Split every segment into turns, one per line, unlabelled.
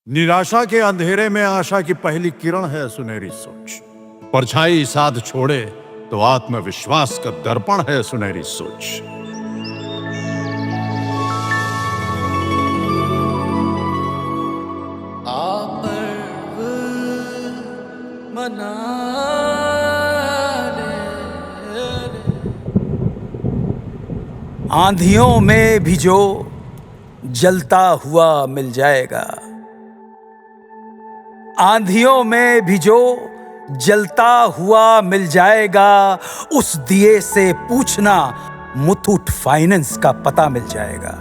निराशा के अंधेरे में आशा की पहली किरण है सुनहरी सोच। परछाई साथ छोड़े तो आत्मविश्वास का दर्पण है सुनहरी सोच।
आंधियों में भी जो जलता हुआ मिल जाएगा, आंधियों में भी जो जलता हुआ मिल जाएगा, उस दिए से पूछना मुथूट फाइनेंस का पता मिल जाएगा।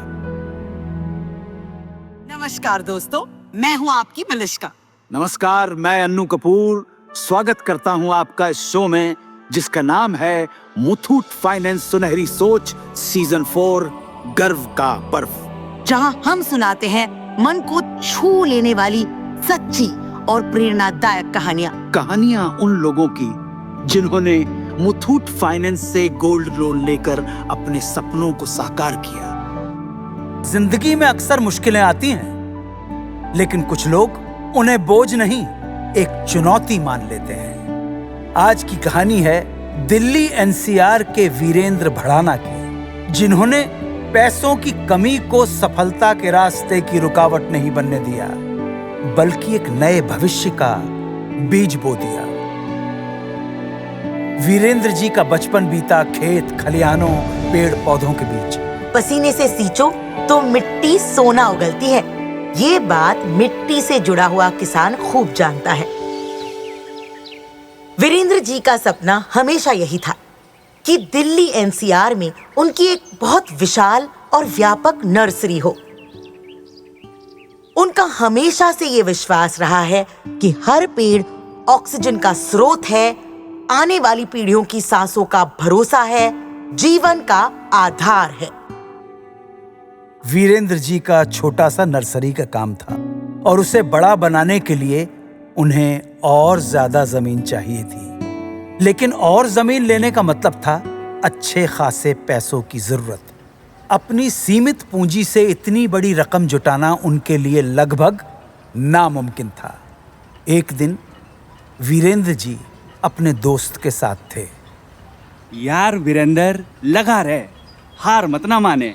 नमस्कार दोस्तों, मैं हूं आपकी मलिश्का।
नमस्कार, मैं अन्नू कपूर स्वागत करता हूं आपका इस शो में जिसका नाम है मुथूट फाइनेंस सुनहरी सोच सीजन 4 गर्व का पर्व,
जहां हम सुनाते हैं मन को छू लेने वाली सच्ची और प्रेरणादायक कहानियां
उन लोगों की जिन्होंने मुथूट फाइनेंस से गोल्ड लोन लेकर अपने सपनों को साकार किया।
जिंदगी में अक्सर मुश्किलें आती हैं, लेकिन कुछ लोग उन्हें बोझ नहीं, एक चुनौती मान लेते हैं। आज की कहानी है दिल्ली एनसीआर के वीरेंद्र भड़ाना की, जिन्होंने पैसों की कमी को सफलता के रास्ते की रुकावट नहीं बनने दिया, बल्कि एक नए भविष्य का बीज बो दिया। वीरेंद्र जी का बचपन बीता खेत खलिहानों पेड़ पौधों के बीच।
पसीने से सींचो तो मिट्टी सोना उगलती है, ये बात मिट्टी से जुड़ा हुआ किसान खूब जानता है। वीरेंद्र जी का सपना हमेशा यही था कि दिल्ली एनसीआर में उनकी एक बहुत विशाल और व्यापक नर्सरी हो। उनका हमेशा से ये विश्वास रहा है कि हर पेड़ ऑक्सीजन का स्रोत है, आने वाली पीढ़ियों की सांसों का भरोसा है, जीवन का आधार है।
वीरेंद्र जी का छोटा सा नर्सरी का काम था और उसे बड़ा बनाने के लिए उन्हें और ज्यादा जमीन चाहिए थी। लेकिन और जमीन लेने का मतलब था अच्छे खासे पैसों की जरूरत। अपनी सीमित पूंजी से इतनी बड़ी रकम जुटाना उनके लिए लगभग नामुमकिन था। एक दिन वीरेंद्र जी अपने दोस्त के साथ थे।
यार वीरेंद्र, लगा रहे, हार मत ना माने।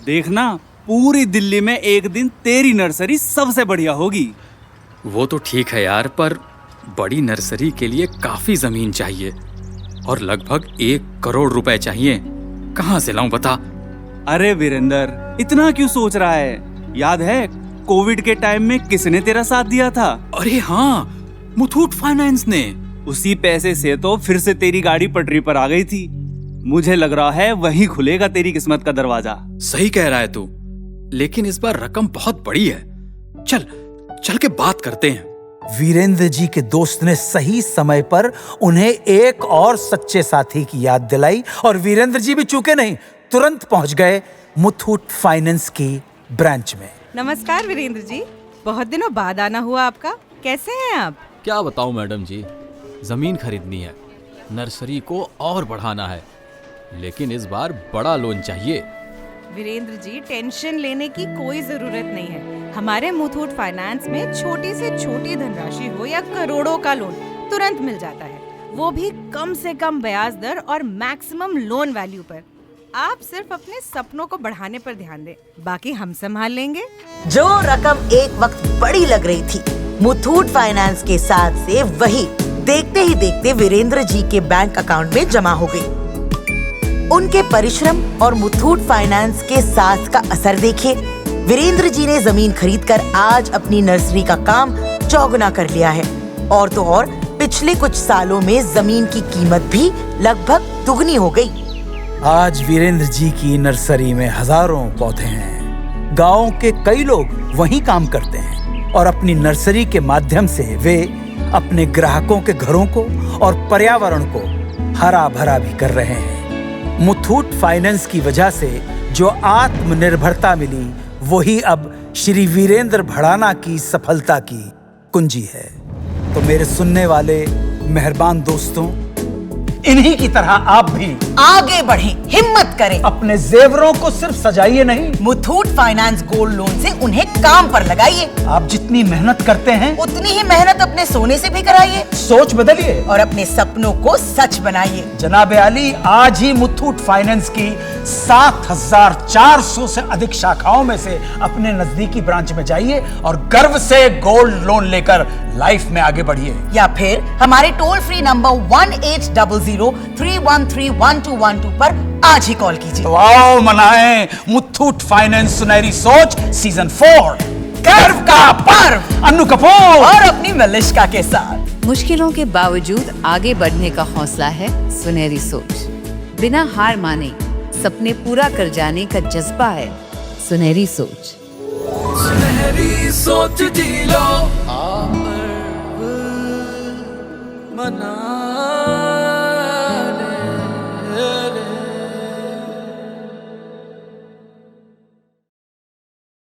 देखना, पूरी दिल्ली में एक दिन तेरी नर्सरी सबसे बढ़िया होगी।
वो तो ठीक है यार, पर बड़ी नर्सरी के लिए काफी जमीन चाहिए और लगभग 1 करोड़ रुपए चाहिए। कहाँ से लाऊं बता?
अरे वीरेंद्र, इतना क्यों सोच रहा है? याद है कोविड के टाइम में किसने तेरा साथ दिया था?
अरे हाँ, मुथूट फाइनेंस ने।
उसी पैसे से तो फिर से तेरी गाड़ी पटरी पर आ गई थी। मुझे लग रहा है वहीं खुलेगा तेरी किस्मत का दरवाजा।
सही कह रहा है तू, लेकिन इस बार रकम बहुत बड़ी है। चल के बात करते हैं।
वीरेंद्र जी के दोस्त ने सही समय पर उन्हें एक और सच्चे साथी की याद दिलाई और वीरेंद्र जी भी चूके नहीं, तुरंत पहुंच गए मुथूट फाइनेंस की ब्रांच में।
नमस्कार वीरेंद्र जी, बहुत दिनों बाद आना हुआ आपका। कैसे हैं आप?
क्या बताऊं मैडम जी, जमीन खरीदनी है, नर्सरी को और बढ़ाना है, लेकिन इस बार बड़ा लोन चाहिए।
वीरेंद्र जी, टेंशन लेने की कोई जरूरत नहीं है। हमारे मुथूट फाइनेंस में छोटी से छोटी धनराशि हो या करोड़ों का लोन तुरंत मिल जाता है, वो भी कम से कम ब्याज दर और मैक्सिमम लोन वैल्यू पर। आप सिर्फ अपने सपनों को बढ़ाने पर ध्यान दें, बाकी हम संभाल लेंगे।
जो रकम एक वक्त बड़ी लग रही थी मुथूट फाइनेंस के साथ से, वही देखते ही देखते वीरेंद्र जी के बैंक अकाउंट में जमा हो गई। उनके परिश्रम और मुथूट फाइनेंस के साथ का असर देखिए। वीरेंद्र जी ने जमीन खरीदकर आज अपनी नर्सरी का काम चौगुना कर लिया है, और तो और पिछले कुछ सालों में जमीन की कीमत भी लगभग दुगनी हो गई।
आज वीरेंद्र जी की नर्सरी में हजारों पौधे हैं। गांव के कई लोग वहीं काम करते हैं और अपनी नर्सरी के माध्यम से वे अपने ग्राहकों के घरों को और पर्यावरण को हरा भरा भी कर रहे हैं। मुथूट फाइनेंस की वजह से जो आत्मनिर्भरता मिली, वही अब श्री वीरेंद्र भड़ाना की सफलता की कुंजी है। तो मेरे सुनने वाले मेहरबान दोस्तों, इन्हीं की तरह आप भी
आगे बढ़ें, हिम्मत करें।
अपने जेवरों को सिर्फ सजाइए नहीं,
मुथूट फाइनेंस गोल्ड लोन से उन्हें काम पर लगाइए।
आप जितनी मेहनत करते हैं
उतनी ही मेहनत अपने सोने से भी कराइए
सोच बदलिए
और अपने सपनों को सच बनाइए।
जनाब आली, आज ही मुथूट फाइनेंस की 7400 से अधिक शाखाओं में से अपने नजदीकी ब्रांच में जाइए और गर्व से गोल्ड लोन लेकर लाइफ में आगे बढ़िए।
या फिर हमारे टोल फ्री नंबर 1800-313-1212 पर आज ही कॉल कीजिए।
तो आओ मनाएं मुथूट फाइनेंस सुनहरी सोच सीजन 4 गर्व का पर्व, अन्नू कपूर
और अपनी मलिश्का के साथ।
मुश्किलों के बावजूद आगे बढ़ने का हौसला है सुनहरी सोच। बिना हार माने सपने पूरा कर जाने का जज्बा है सुनहरी सोच।
सुनहरी सोच जी लो मना